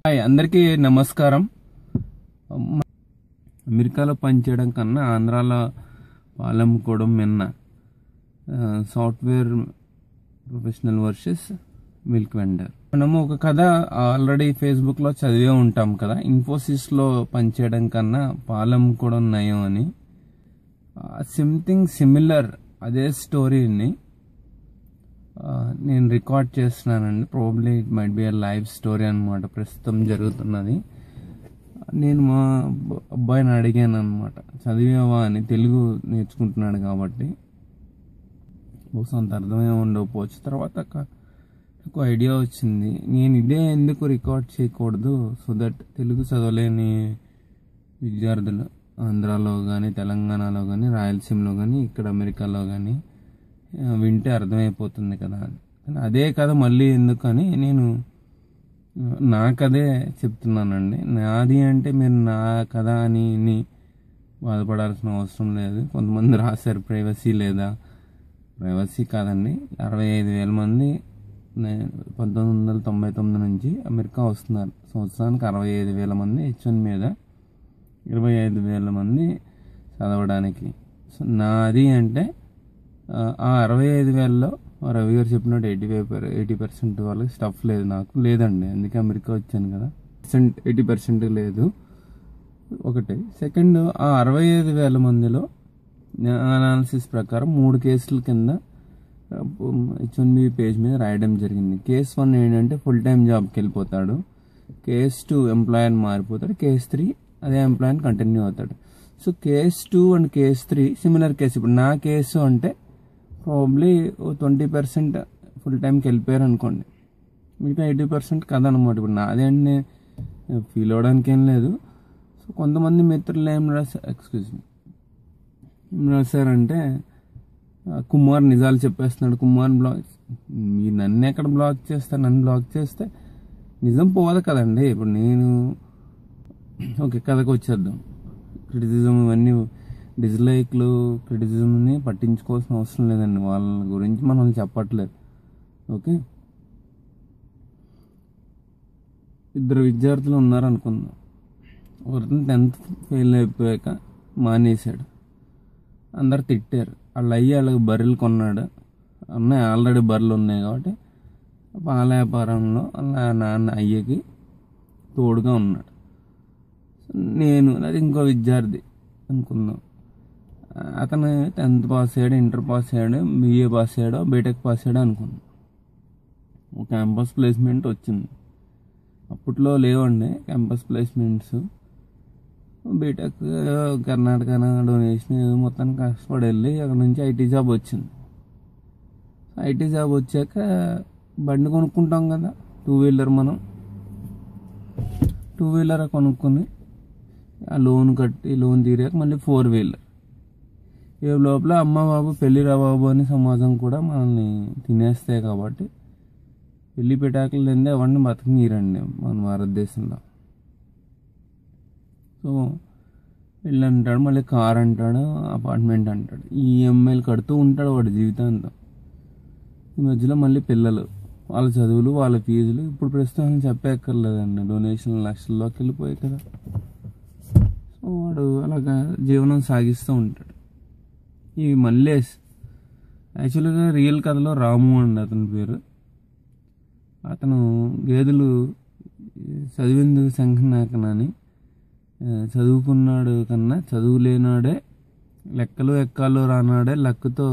Hi అందరికీ నమస్కారం. అమెరికాలో పనిచేయడం కన్నా ఆంధ్రాలో పాలమ్ముకోవడం మిన్న. Software professional versus milk vendor. మనము ఒక కథ ఆల్రెడీ ఫేస్బుక్లో చదివే ఉంటాం కదా, ఇన్ఫోసిస్లో పనిచేయడం కన్నా పాలమ్ముకోవడం నయం అని. సంథింగ్ సిమిలర్ అదే స్టోరీని నేను రికార్డ్ చేస్తున్నానండి. Probably it might be live story అనమాట. ప్రస్తుతం జరుగుతున్నది. నేను మా అబ్బాయిని అడిగాను అనమాట, చదివావా అని. తెలుగు నేర్చుకుంటున్నాడు కాబట్టి బహుశా అంత అర్థమే ఉండకపోవచ్చు. తర్వాత నాకు ఐడియా వచ్చింది, నేను ఇదే ఎందుకు రికార్డ్ చేయకూడదు, సో దట్ తెలుగు చదవలేని విద్యార్థులు ఆంధ్రాలో కానీ, తెలంగాణలో కానీ, రాయలసీమలో కానీ, ఇక్కడ అమెరికాలో కానీ వింటే అర్థమైపోతుంది కదా అని. అదే కథ మళ్ళీ ఎందుకని నేను నా కథే చెప్తున్నానండి. నాది అంటే మీరు నా కథ అని బాధపడాల్సిన అవసరం లేదు. కొంతమంది రాశారు ప్రైవసీ లేదా. ప్రైవసీ కాదండి. 65,000 మంది 1999 నుంచి అమెరికా వస్తున్నారు. సంవత్సరానికి 65,000 మంది H1 మీద, 25,000 మంది చదవడానికి. సో నాది అంటే ఆ 65,000లో రవి గారు చెప్పినట్టు 80% వాళ్ళకి స్టఫ్ లేదు. నాకు లేదండి, అందుకే అమెరికా వచ్చాను కదా. 80% లేదు ఒకటి. సెకండ్, ఆ 65,000 మందిలో అనాలిసిస్ ప్రకారం 3 కేసుల కింద H1B పేజ్ మీద రాయడం జరిగింది. కేస్ 1 ఏంటంటే ఫుల్ టైం జాబ్కి వెళ్ళిపోతాడు. కేస్ 2 ఎంప్లాయర్ మారిపోతాడు. కేస్ 3 అదే ఎంప్లాయర్ కంటిన్యూ అవుతాడు. So case 2 and case 3 similar case. ఇప్పుడు నా కేసు అంటే ప్రాబ్లీ 20% ఫుల్ టైంకి వెళ్ళిపోయారు అనుకోండి, మిగతా 80% కదనమాట. ఇప్పుడు నాదేంటి ఫీల్ అవ్వడానికి ఏం లేదు. సో కొంతమంది మిత్రులు ఏం రాశారంటే, కుమార్ నిజాలు చెప్పేస్తున్నాడు, కుమార్ బ్లాగ్. మీరు నన్ను ఎక్కడ బ్లాగ్ చేస్తారు? నన్ను బ్లాగ్ చేస్తే నిజం పోదు కదండి. ఇప్పుడు నేను ఓకే, కథకు వచ్చేద్దాం. క్రిటిసిజం ఇవన్నీ డిస్లైక్లు, క్రిటిసిజంని పట్టించుకోవాల్సిన అవసరం లేదండి. వాళ్ళ గురించి మనం చెప్పట్లేదు. ఓకే, ఇద్దరు విద్యార్థులు ఉన్నారనుకుందాం. ఒకరిని 10th ఫెయిల్ అయిపోయాక మానేశాడు. అందరు తిట్టారు. వాళ్ళకి బర్రెలు కొన్నాడు. అన్నయ్య ఆల్రెడీ బర్రెలు ఉన్నాయి కాబట్టి పాల వ్యాపారంలో వాళ్ళ నాన్న అయ్యకి తోడుగా ఉన్నాడు. నేను అది ఇంకో విద్యార్థి అనుకుందాం. అతను 10th పాస్ అయ్యాడు, ఇంటర్ పాస్ అయ్యాడు, BA పాస్ అయ్యాడు, బీటెక్ పాస్ అయ్యాడు అనుకున్నాం. క్యాంపస్ ప్లేస్మెంట్ వచ్చింది. అప్పట్లో లేవండి campus placements. BTech Karnataka donation మొత్తానికి కష్టపడి వెళ్ళి అక్కడ నుంచి ఐటీ జాబ్ వచ్చింది. ఐటీ జాబ్ వచ్చాక బండి కొనుక్కుంటాం కదా, 2-వీలర్. మనం 2-వీలర్ కొనుక్కొని ఆ లోన్ కట్టి, లోన్ తీరాక మళ్ళీ 4-వీలర్. ఏ లోపల అమ్మ బాబు పెళ్ళి రా బాబు అని సమాజం కూడా మనల్ని తినేస్తాయి. కాబట్టి పెళ్లి పెటాకులు లేదే ఎవరిని బతకనీరండి మన భారతదేశంలో. సో పెళ్ళి అంటాడు, మళ్ళీ కార్ అంటాడు, అపార్ట్మెంట్ అంటాడు, ఈఎంఐలు కడుతూ ఉంటాడు వాడి జీవితాంతం. ఈ మధ్యలో మళ్ళీ పిల్లలు, వాళ్ళ చదువులు, వాళ్ళ ఫీజులు. ఇప్పుడు ప్రస్తుతం చెప్పక్కర్లేదండి, డొనేషన్లు లక్షల్లోకి వెళ్ళిపోయాయి కదా. సో వాడు అలాగా జీవనం సాగిస్తూ ఉంటాడు. ఈ మల్లేష్ యాక్చువల్గా రియల్ కథలో రాము అండి అతని పేరు. అతను గేదెలు చదివేందుకు శంఖనాకనని, చదువుకున్నాడు కన్నా చదువులేనాడే లెక్కలు ఎక్కాలు రానాడే లక్కుతో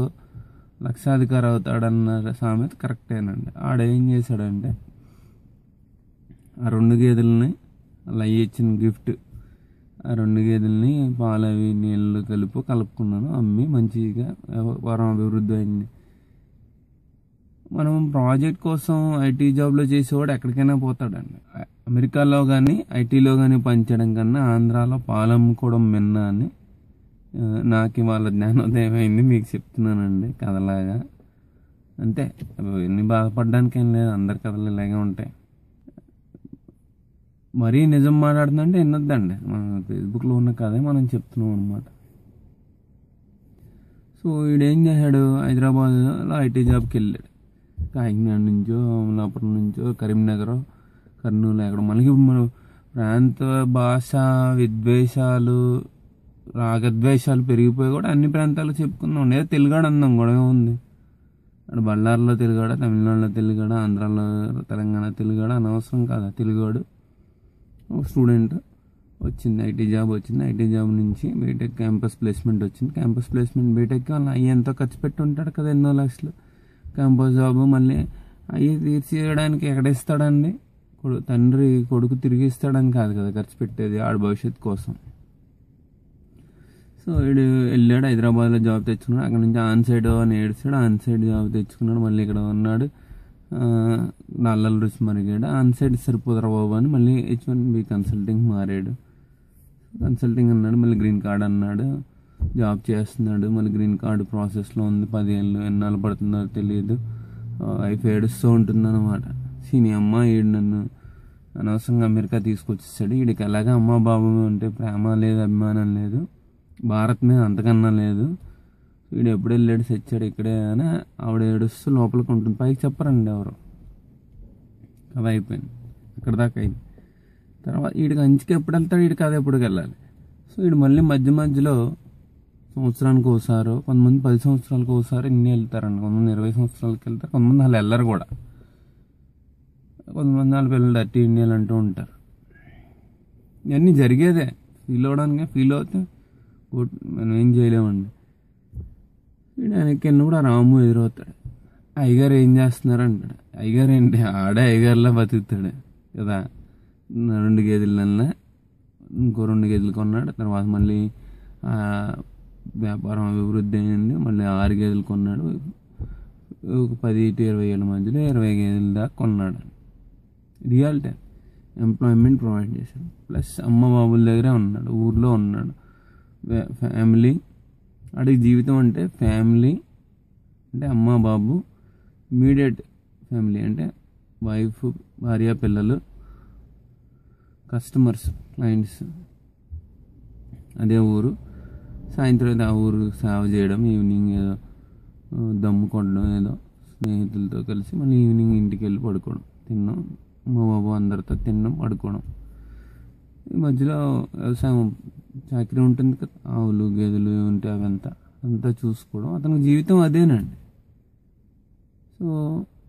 లక్షాధికారి అవుతాడన్న సామెత కరెక్టేనండి. ఆడేం చేశాడంటే, ఆ 2 గేదెలని అలా ఇచ్చిన గిఫ్ట్, ఆ 2 గేదెలని పాలవి నీళ్ళు కలుపుకున్నాను, అమ్మి మంచిగా వ్యాపారం అభివృద్ధి అయింది. మనం ప్రాజెక్ట్ కోసం ఐటీ జాబ్లో చేసేవాడు ఎక్కడికైనా పోతాడండి. అమెరికాలో కానీ ఐటీలో కానీ పనిచేయడం కన్నా ఆంధ్రాలో పాలమ్ముకోవడం మిన్న అని నాకు ఇవాళ జ్ఞానోదయం అయింది. మీకు చెప్తున్నానండి కథలాగా. అంతే, ఎన్ని బాధపడడానికి ఏం లేదు. అందరి కథలు ఇలాగే ఉంటాయి. మరీ నిజం మాట్లాడుతుందంటే ఎన్నొద్దండి. మన ఫేస్బుక్లో ఉన్న కథే మనం చెప్తున్నాం అనమాట. సో వీడేం చేశాడు, హైదరాబాద్లో ఐటీ జాబ్కి వెళ్ళాడు. కాకినాడ నుంచో, అమలాపురం నుంచో, కరీంనగర్ కర్నూలు ఎక్కడ మనకి మన ప్రాంత భాష విద్వేషాలు రాగద్వేషాలు పెరిగిపోయి కూడా అన్ని ప్రాంతాలు చెప్పుకుందాం. ఏదో తెలుగాడు అందాం, గొడవ ఉంది. అక్కడ బళ్ళారిలో తెలుగాడ, తమిళనాడులో తెలుగాడ, ఆంధ్రాలో తెలంగాణ తెలుగాడ అనవసరం కాదా. తెలుగాడు స్టూడెంట్ వచ్చింది, ఐటీ జాబ్ వచ్చింది, ఐటీ జాబ్ నుంచి బీటెక్ క్యాంపస్ ప్లేస్మెంట్ వచ్చింది. క్యాంపస్ ప్లేస్మెంట్ బీటెక్కి వాళ్ళు అయ్యి ఎంతో ఖర్చు పెట్టి ఉంటాడు కదా, ఎన్నో లక్షలు. క్యాంపస్ జాబ్ మళ్ళీ అయ్యి తీర్చేయడానికి ఎక్కడిస్తాడండి? తండ్రి కొడుకు తిరిగి ఇస్తాడని కాదు కదా ఖర్చు పెట్టేది, ఆడ భవిష్యత్తు కోసం. సో వీడు వెళ్ళాడు, హైదరాబాద్లో జాబ్ తెచ్చుకున్నాడు. అక్కడ నుంచి ఆన్ సైడ్ అని ఏడ్చాడు, ఆన్ సైడ్ జాబ్ తెచ్చుకున్నాడు. మళ్ళీ ఇక్కడ ఉన్నాడు, నల్లల రుచి మరిగాడు. ఆన్ సైడ్ సరిపోదరా బాబు అని మళ్ళీ H1B కన్సల్టింగ్ మారాడు. కన్సల్టింగ్ అన్నాడు, మళ్ళీ గ్రీన్ కార్డ్ అన్నాడు, జాబ్ చేస్తున్నాడు. మళ్ళీ గ్రీన్ కార్డు ప్రాసెస్లో ఉంది, 10 ఏళ్ళు. ఎన్నాళ్ళు పడుతుందో తెలియదు. వైఫ్ ఏడుస్తూ ఉంటుంది అనమాట. నీ అమ్మ ఈడు నన్ను అనవసరంగా అమెరికా తీసుకొచ్చేసాడు, వీడికి ఎలాగా అమ్మ బాబు అంటే ప్రేమ లేదు, అభిమానం లేదు, భారత్ మీద అంతకన్నా లేదు, వీడు ఎప్పుడు వెళ్ళాడు తెచ్చాడు ఇక్కడే అని ఆవిడ ఏడుస్తూ లోపలికి ఉంటుంది. పైకి చెప్పరండి ఎవరు. కథ అయిపోయింది, అక్కడ దాకా అయింది. తర్వాత వీడికి అంచుకి ఎప్పుడు వెళ్తాడు, వీడి కథ ఎప్పుడు వెళ్ళాలి. సో వీడు మళ్ళీ మధ్యలో సంవత్సరానికి ఒకసారి, కొంతమంది 10 సంవత్సరాలకు ఒకసారి ఇన్ని వెళ్తారండి, కొంతమంది 20 సంవత్సరాలకి వెళ్తారు, కొంతమంది వాళ్ళు వెళ్ళరు కూడా. కొంతమంది వాళ్ళ పిల్లలు డర్టీ ఇండియాలు అంటూ ఉంటారు. ఇవన్నీ జరిగేదే, ఫీల్ అవ్వడానికి. ఫీల్ అవుతే మనం ఏం చేయలేమండి. వీడు వెనక్కి వెళ్ళినప్పుడు ఆ రాము ఎదురవుతాడు. అయ్యగారు ఏం చేస్తున్నారు అంటాడు. అయ్యగారు ఏంటి, ఆడే అయ్యగారులా బతుకుతాడు కదా. 2 గేదెలన్నా ఇంకో 2 గేదెలు కొన్నాడు. తర్వాత మళ్ళీ వ్యాపారం అభివృద్ధి అయింది, మళ్ళీ 6 గేదెలు కొన్నాడు. ఒక 10-20 ఏళ్ళ మధ్యలో 20 గేదెల దాకా కొన్నాడు. రియాలిటీ, ఎంప్లాయ్మెంట్ ప్రొవైడ్ చేశాడు. ప్లస్ అమ్మ బాబుల దగ్గరే ఉన్నాడు, ఊర్లో ఉన్నాడు. ఫ్యామిలీ అడిగి జీవితం అంటే ఫ్యామిలీ అంటే అమ్మ బాబు, ఇమీడియట్ ఫ్యామిలీ అంటే వైఫ్, భార్య, పిల్లలు, కస్టమర్స్, క్లయింట్స్, అదే ఊరు. సాయంత్రం అయితే ఆ ఊరు సేవ చేయడం, ఈవినింగ్ ఏదో దమ్ము కొట్టడం, ఏదో స్నేహితులతో కలిసి మళ్ళీ ఈవినింగ్ ఇంటికి వెళ్ళి పడుకోవడం, తిన్నాం అమ్మ బాబు అందరితో తినడం, పడుకోవడం. ఈ మధ్యలో వ్యవసాయం చాకరీ ఉంటుంది కదా, ఆవులు గేదెలు ఉంటే అంతా చూసుకోవడం. అతనికి జీవితం అదేనండి. సో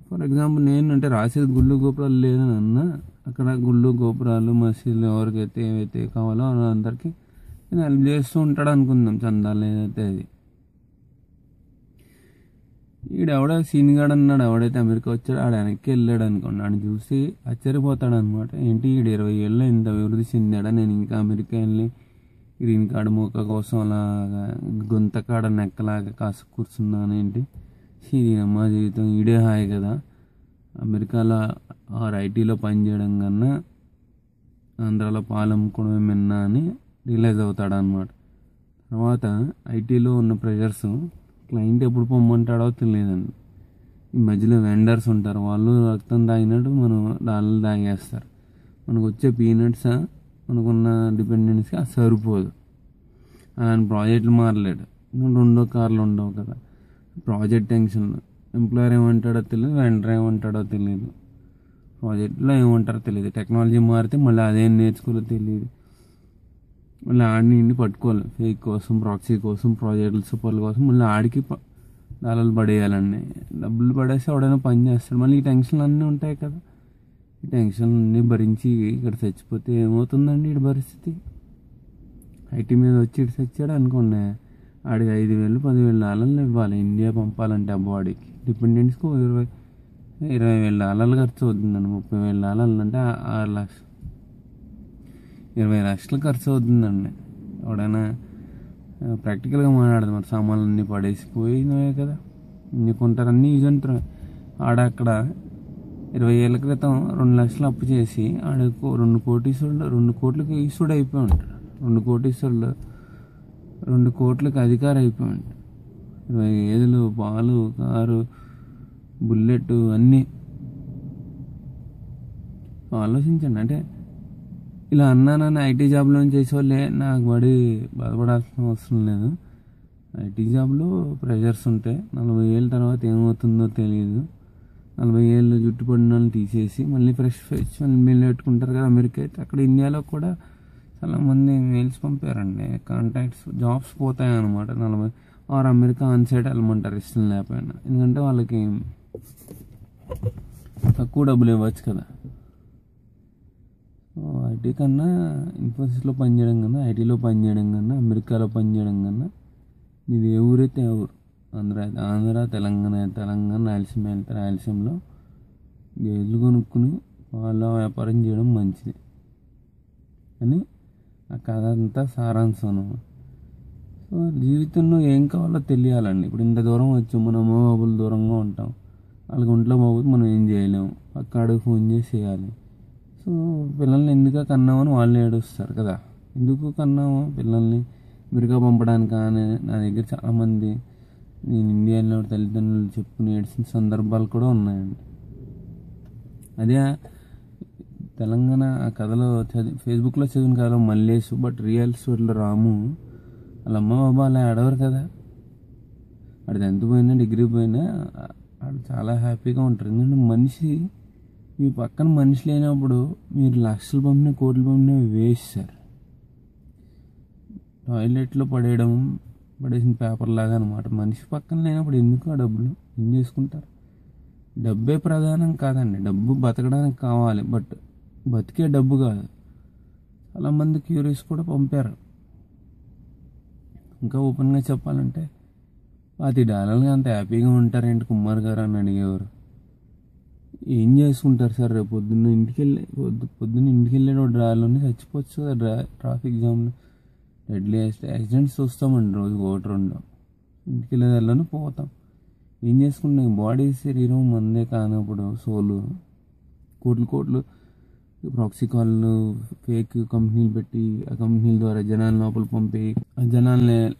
ఫర్ ఎగ్జాంపుల్ నేను అంటే రాసేది గుళ్ళు గోపురాలు లేదని అన్నా, అక్కడ గుళ్ళు గోపురాలు మసీదులు ఎవరికైతే ఏవైతే కావాలో అందరికీ నేను హెల్ప్ చేస్తూ ఉంటాడు అనుకుందాం, చందాలు ఏదైతే అది. ఈడెవడో సీన్గాడు అన్నాడు, ఎవడైతే అమెరికా వచ్చాడో ఆడ వెనక్కి వెళ్ళాడు అనుకోండి. ఆడిని చూసి ఆశ్చర్యపోతాడు అనమాట. ఏంటి ఈడు 20 ఏళ్ళు ఇంత అభివృద్ధి చెందాడా, నేను ఇంకా అమెరికా వెళ్ళి గ్రీన్ కార్డు మూక కోసం అలాగా గుంతకాడ నెక్కలాగా కాసు కూర్చున్నాను ఏంటి. అమ్మ జీవితం ఈడే హాయ్ కదా, అమెరికాలో ఐటీలో పనిచేయడం కన్నా ఆంధ్రాలో పాలు అమ్ముకోవడమే మిన్నా అని రియలైజ్ అవుతాడు అనమాట. తర్వాత ఐటీలో ఉన్న ప్రెషర్స్, క్లయింట్ ఎప్పుడు పొమ్మంటాడో తెలియదండి. ఈ మధ్యలో వెండర్స్ ఉంటారు, వాళ్ళు రక్తం తాగినట్టు మనం డాలర్లు తాగేస్తారు. మనకు వచ్చే పీనట్స్ మనకున్న డిపెండెన్స్కి అది సరిపోదు. అలాంటి ప్రాజెక్టులు మారలేడు, 2 కార్లు ఉండవు కదా. ప్రాజెక్ట్ టెన్షన్, ఎంప్లాయర్ ఏమంటాడో తెలియదు, వెండర్ ఏమంటాడో తెలియదు, ప్రాజెక్ట్లో ఏమంటారో తెలియదు. టెక్నాలజీ మారితే మళ్ళీ అదేం నేర్చుకోలో తెలియదు. మళ్ళీ ఆడిని ఇండి పట్టుకోవాలి, ఫేక్ కోసం, ప్రాక్సీ కోసం, ప్రాజెక్టుల సూపర్ల కోసం మళ్ళీ ఆడికి డాలర్లు పడేయాలండి. డబ్బులు పడేసి ఎవడైనా పని చేస్తాడు. మళ్ళీ ఈ టెన్షన్లు అన్నీ ఉంటాయి కదా. ఈ టెన్షన్లు అన్నీ భరించి ఇక్కడ చచ్చిపోతే ఏమవుతుందండి ఈ పరిస్థితి. ఐటీ మీద వచ్చి ఇటు చచ్చాడు అనుకోండి, ఆడికి 5,000 10,000 డాలర్లు ఇవ్వాలి ఇండియా పంపాలంటే. అబ్బాడికి డిపెండెంట్స్కి 20,000 డాలర్లు ఖర్చు అవుతుందండి. 30,000 డాలర్లు అంటే 6 లక్షలు, 20 లక్షలు ఖర్చు అవుతుందండి. ఎవడైనా ప్రాక్టికల్గా మాట్లాడదు. మరి సామాన్లు అన్నీ పడేసిపోయినాయి కదా, అన్నీ కొంటారు, అన్నీ యూజ్ అంటారు. ఆడక్కడ 20 ఏళ్ళ క్రితం 2 లక్షలు అప్పు చేసి ఆడకు 2 కోట్లకి ఈశ్వరుడు అయిపోయి ఉంటాడు. 2 కోట్లకి అధికారి అయిపోయి ఉంటాడు. 20 గేదెలు, పాలు, కారు, బుల్లెట్ అన్నీ. ఆలోచించండి. అంటే ఇలా అన్నానని ఐటీ జాబ్లో చేసేవాళ్ళే నాకు బాధపడాల్సిన అవసరం లేదు. ఐటీ జాబ్లో ప్రెషర్స్ ఉంటాయి. 40 ఏళ్ళ తర్వాత ఏమవుతుందో తెలియదు. 40 ఏళ్ళు జుట్టుపడిన వాళ్ళని తీసేసి మళ్ళీ ఫ్రెష్ మెయిల్ పెట్టుకుంటారు కదా అమెరికా అయితే. అక్కడ ఇండియాలో కూడా చాలామంది మెయిల్స్ పంపారండి, కాంటాక్ట్స్, జాబ్స్ పోతాయి అనమాట. 40 ఆర్ అమెరికా ఆన్సైట్ వెళ్ళమంటారు ఇష్టం లేకపోయినా, ఎందుకంటే వాళ్ళకి తక్కువ డబ్బులు ఇవ్వచ్చు కదా. ఐటీ కన్నా ఇన్ఫోసిస్లో పనిచేయడం కన్నా, ఐటీలో పనిచేయడం కన్నా, అమెరికాలో పనిచేయడం కన్నా మీది ఏ ఊరైతే ఏ ఊరు, ఆంధ్ర తెలంగాణ రాయలసీమ వెళ్తే రాయలసీమలో గేదెలు కొనుక్కుని వాళ్ళ వ్యాపారం చేయడం మంచిది అని ఆ కథ అంతా సారాంశం అన్నమాట. సో జీవితంలో ఏం కావాలో తెలియాలండి. ఇప్పుడు ఇంత దూరం వచ్చి మనం అమ్మ బాబులు దూరంగా ఉంటాం, వాళ్ళకి ఒంట్లో బాబులు మనం ఏం చేయలేము, అక్కడికి ఫోన్ చేసి చేయాలి. సో పిల్లల్ని ఎందుకు కన్నామని వాళ్ళు ఏడుస్తారు కదా. ఎందుకు కన్నాము పిల్లల్ని అమెరికా పంపడానికి అని నా దగ్గర చాలామంది నేను ఇండియాలో తల్లిదండ్రులు చెప్పుకుని ఏడ్చిన సందర్భాలు కూడా ఉన్నాయండి. అదే తెలంగాణ ఆ కథలో ఫేస్బుక్లో చదివిన కథలో మల్లేష్, బట్ రియల్ స్టోరీలో రాము వాళ్ళ అమ్మ బాబా అలా ఆడవారు కదా. వాడు 10th పోయినా డిగ్రీ పోయినా వాళ్ళు చాలా హ్యాపీగా ఉంటారు. ఎందుకంటే మనిషి మీ పక్కన మనిషి లేనప్పుడు మీరు లక్షలు పంపిన కోట్లు పంపిన వేస్ట్ సార్. టాయిలెట్లో పడేసిన పేపర్ లాగా అనమాట. మనిషి పక్కన లేనప్పుడు ఎందుకు ఆ డబ్బులు ఏం చేసుకుంటారు? డబ్బే ప్రధానం కాదండి, డబ్బు బతకడానికి కావాలి, బట్ బతికే డబ్బు కాదు. చాలామంది క్యూరీస్ కూడా పంపారు. ఇంకా ఓపెన్గా చెప్పాలంటే $10 అంత హ్యాపీగా ఉంటారేంటి కుమార్ గారు అని అడిగేవారు. ఏం చేసుకుంటారు సార్, రేపు పొద్దున్న ఇంటికి వెళ్ళేటప్పుడు డ్రాలోనే చచ్చిపోవచ్చు కదా. ట్రాఫిక్ జామ్లో డెడ్లీ యాక్సిడెంట్స్ చూస్తామండి రోజుకు 1-2. ఇంటికి వెళ్ళేదారిలోనే పోతాం. ఏం చేసుకుంటాం? బాడీ శరీరం మందే కానప్పుడు సోలు కోట్లు ప్రాక్సీ కాళ్ళు ఫేక్ కంపెనీలు పెట్టి ఆ కంపెనీల ద్వారా జనాలను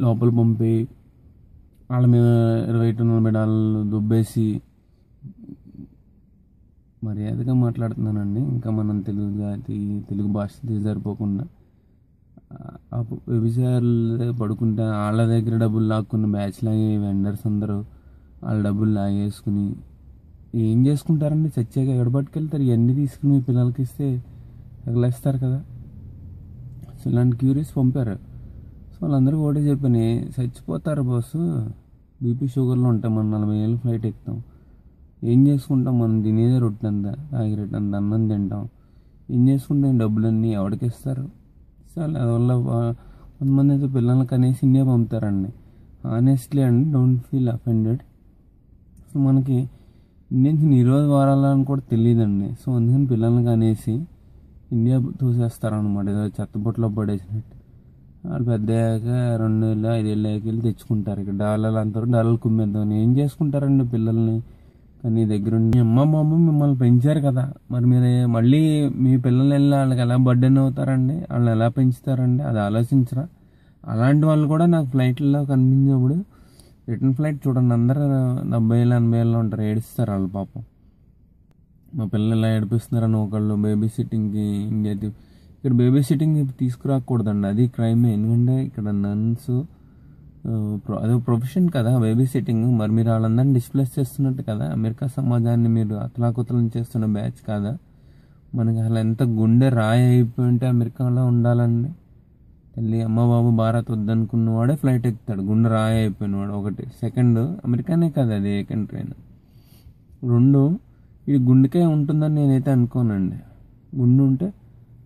లోపల పంపి వాళ్ళ మీద $20-40 దుబ్బేసి, మర్యాదగా మాట్లాడుతున్నానండి, ఇంకా మనం తెలుగు భాష సరిపోకుండా వ్యభిచారులు పడుకుంటే వాళ్ళ దగ్గర డబ్బులు లాక్కున్న బ్యాచ్ లాగే వెండర్స్ అందరూ వాళ్ళ డబ్బులు లాగేసుకుని ఏం చేసుకుంటారండి? చచ్చాక ఎక్కడ పట్టుకెళ్తారు? ఇవన్నీ తీసుకుని మీ పిల్లలకి ఇస్తే తగలేస్తారు కదా. సో ఇలాంటి క్యూరీస్ పంపారు. సో వాళ్ళందరికీ ఒకటే చెప్పని, చచ్చిపోతారు బాసు, బీపీ షుగర్లో ఉంటాం, మనం 40 ఏళ్ళు ఫ్లైట్ ఎక్కుతాం, ఏం చేసుకుంటాం? మనం తినేదే రొట్టె అంతా, తాగిరెట్టంత అన్నం తింటాం, ఏం చేసుకుంటాం? డబ్బులన్నీ ఎవరికి ఇస్తారు? సో అందువల్ల కొంతమంది అయితే పిల్లలకి అనేసి ఇండియా పంపుతారండి. హానెస్ట్లీ అండి, డోంట్ ఫీల్ అఫెండెడ్. సో మనకి ఇండియన్స్ ఈరోజు వారాలని కూడా తెలియదండి. సో అందుకని పిల్లలకి అనేసి ఇండియా తోసేస్తారనమాట, ఏదో చెత్తబొట్లో పడేసినట్టు. వాళ్ళు పెద్దయ్యాక 2 ఏళ్ళు 5 ఏళ్ళు వెళ్ళి తెచ్చుకుంటారు. ఇక్కడ డాలర్లు కుమ్మేద్దామని ఏం చేసుకుంటారండి పిల్లల్ని? కానీ దగ్గర ఉండి అమ్మ బాబు మిమ్మల్ని పెంచారు కదా, మరి మీరు మళ్ళీ మీ పిల్లలు వెళ్ళి వాళ్ళకి ఎలా బర్డెన్ అవుతారండి? వాళ్ళని ఎలా పెంచుతారండి? అది ఆలోచించరా? అలాంటి వాళ్ళు కూడా నాకు ఫ్లైట్లో కనిపించినప్పుడు, రిటర్న్ ఫ్లైట్ చూడండి, అందరూ 70 ఏళ్ళు 80 ఏళ్ళు ఉంటారు, ఏడుస్తారు వాళ్ళు పాపం. మా పిల్లలు ఎలా ఏడిపిస్తున్నారని ఒకళ్ళు బేబీ సిట్టింగ్కి ఇక్కడ బేబీ సిట్టింగ్ తీసుకురాకూడదండి, అది క్రైమే. ఎందుకంటే ఇక్కడ నన్స్ అదో ప్రొఫెషన్ కదా బేబీ సిట్టింగ్. మరి మీరు వాళ్ళందరినీ డిస్ప్లేస్ చేస్తున్నట్టు కదా, అమెరికా సమాజాన్ని మీరు అతలాకుతలం చేస్తున్న బ్యాచ్ కాదా? మనకి అలా ఎంత గుండె రాయి అయిపోయి ఉంటే అమెరికాలో ఉండాలండి. తల్లి అమ్మ బాబు భారత్ వద్దనుకున్నవాడే ఫ్లైట్ ఎక్కుతాడు, గుండె రాయి అయిపోయినవాడు. ఒకటి. సెకండ్, అమెరికానే కదా అది ఏ కంట్రీ అయినా. 2, ఇది గుండెకే ఉంటుందని నేనైతే అనుకోనండి. గుండె ఉంటే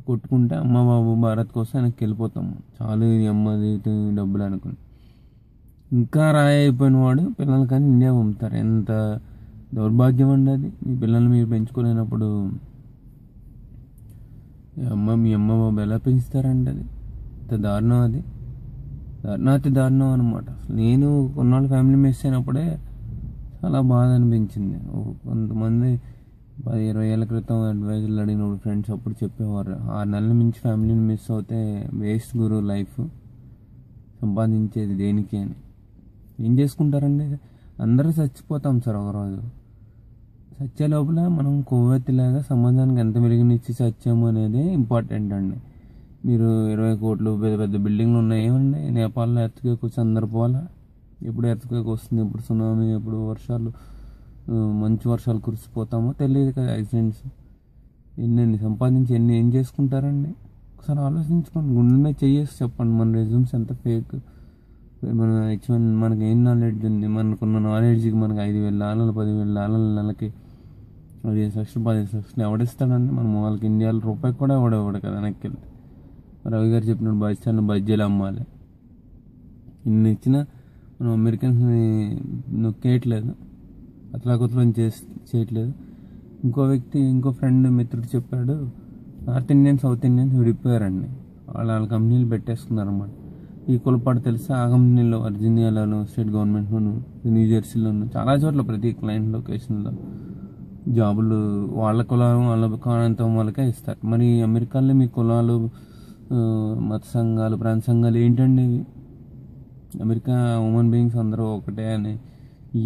కొట్టుకుంటే అమ్మ బాబు భారత్ కోసం వెనక్కి వెళ్ళిపోతాము, చాలు ఇది అమ్మది డబ్బులు అనుకుని. ఇంకా రాయి అయిపోయిన వాడు పిల్లలు కానీ ఇండియా పంపుతారు. ఎంత దౌర్భాగ్యం అండి అది. మీ పిల్లల్ని మీరు పెంచుకోలేనప్పుడు మీ అమ్మ బాబు ఎలా పెంచుతారండి? అది ఎంత దారుణం, అది అతి దారుణం అనమాట. నేను కొన్నాళ్ళు ఫ్యామిలీ మిస్ అయినప్పుడే చాలా బాధ అనిపించింది. కొంతమంది 10-20 ఏళ్ళ క్రితం అడ్వైజర్లు అడిగినప్పుడు ఫ్రెండ్స్ అప్పుడు చెప్పేవారు, 6 నెలల మించి ఫ్యామిలీని మిస్ అవుతే వేస్ట్ గురు లైఫ్, సంపాదించేది దేనికి అని. ఏం చేసుకుంటారండి? అందరూ చచ్చిపోతాం సార్ ఒకరోజు. చచ్చే లోపల మనం కొవ్వెత్తిలాగా సమాజానికి ఎంత వెలుగునిచ్చి చచ్చాము అనేది ఇంపార్టెంట్ అండి. మీరు 20 కోట్లు పెద్ద పెద్ద బిల్డింగ్లు ఉన్నాయి ఏమండి, నేపాల్లో ఎర్త్క్వేక్ వచ్చి అందరు పోవాలా? ఎప్పుడు ఎర్త్క్వేక్ వస్తుంది, ఎప్పుడు సునామీ, ఎప్పుడు వర్షాలు మంచు వర్షాలు కురిసిపోతామో తెలియదు కదా. యాక్సిడెంట్స్ ఎన్ని సంపాదించి ఏం చేసుకుంటారండి? ఒకసారి ఆలోచించుకోండి, గుండె మీద చెయ్యేసి చెప్పండి మన రెజ్యూమ్స్ ఎంత ఫేక్. మన H1 మనకి ఏం నాలెడ్జ్ ఉంది? మనకున్న నాలెడ్జ్కి మనకి $5,000 $10,000 నెలకి 15 లక్షలు 15 లక్షలు ఎవడిస్తాడండి? మనం వాళ్ళకి ఇండియాలో రూపాయి కూడా ఎవడేవాడు కదా వెనక్కి వెళ్తే. రవి గారు చెప్పినట్టు బస్టాండ్ బజ్జీలు అమ్మాలి. ఇన్ని ఇచ్చినా మనం అమెరికన్స్ని నొక్కేయట్లేదు, అతలాకుతలం చేయట్లేదు. ఇంకో ఫ్రెండ్ మిత్రుడు చెప్పాడు, నార్త్ ఇండియన్ సౌత్ ఇండియన్స్ విడిపోయారండి, వాళ్ళ కంపెనీలు పెట్టేసుకున్నారు అన్నమాట. ఈ కులపాటు తెలిసి ఆ కంపెనీలో వర్జీనియాలోను, స్టేట్ గవర్నమెంట్లోను, న్యూజెర్సీలోను, చాలా చోట్ల ప్రతి క్లయింట్ లొకేషన్లో జాబులు వాళ్ళ కులం వాళ్ళ కానంతం వాళ్ళకే ఇస్తారు. మరి అమెరికాలో మీ కులాలు, మత సంఘాలు, ప్రాంత సంఘాలు ఏంటండి ఇవి? అమెరికా హ్యూమన్ బీయింగ్స్ అందరూ ఒకటే అని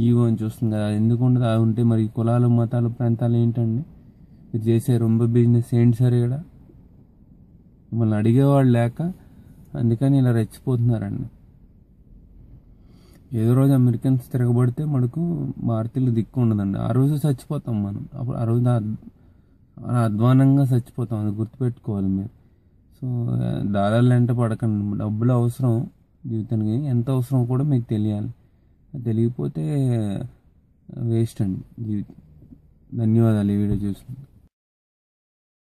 ఈవో అని చూస్తుంది కదా, ఎందుకు ఉండదు? అది ఉంటే మరి కులాలు, మతాలు, ప్రాంతాలు ఏంటండి? మీరు చేసే రొంబ బిజినెస్ ఏంటి సార్? ఇక్కడ మిమ్మల్ని అడిగేవాళ్ళు లేక అందుకని ఇలా రెచ్చిపోతున్నారండి. ఏదో రోజు అమెరికన్స్ తిరగబడితే మనకు భారతీయులు దిక్కు ఉండదండి. ఆ రోజు చచ్చిపోతాం మనం. అప్పుడు ఆ రోజు అధ్వానంగా చచ్చిపోతాం, అది గుర్తుపెట్టుకోవాలి మీరు. సో దాదాలు వెంట పడకండి. డబ్బులు అవసరం జీవితానికి, ఎంత అవసరం కూడా మీకు తెలియాలి. తెలియకపోతే వేస్ట్ అండి జీవితం. ధన్యవాదాలు ఈ వీడియో చూసినందుకు.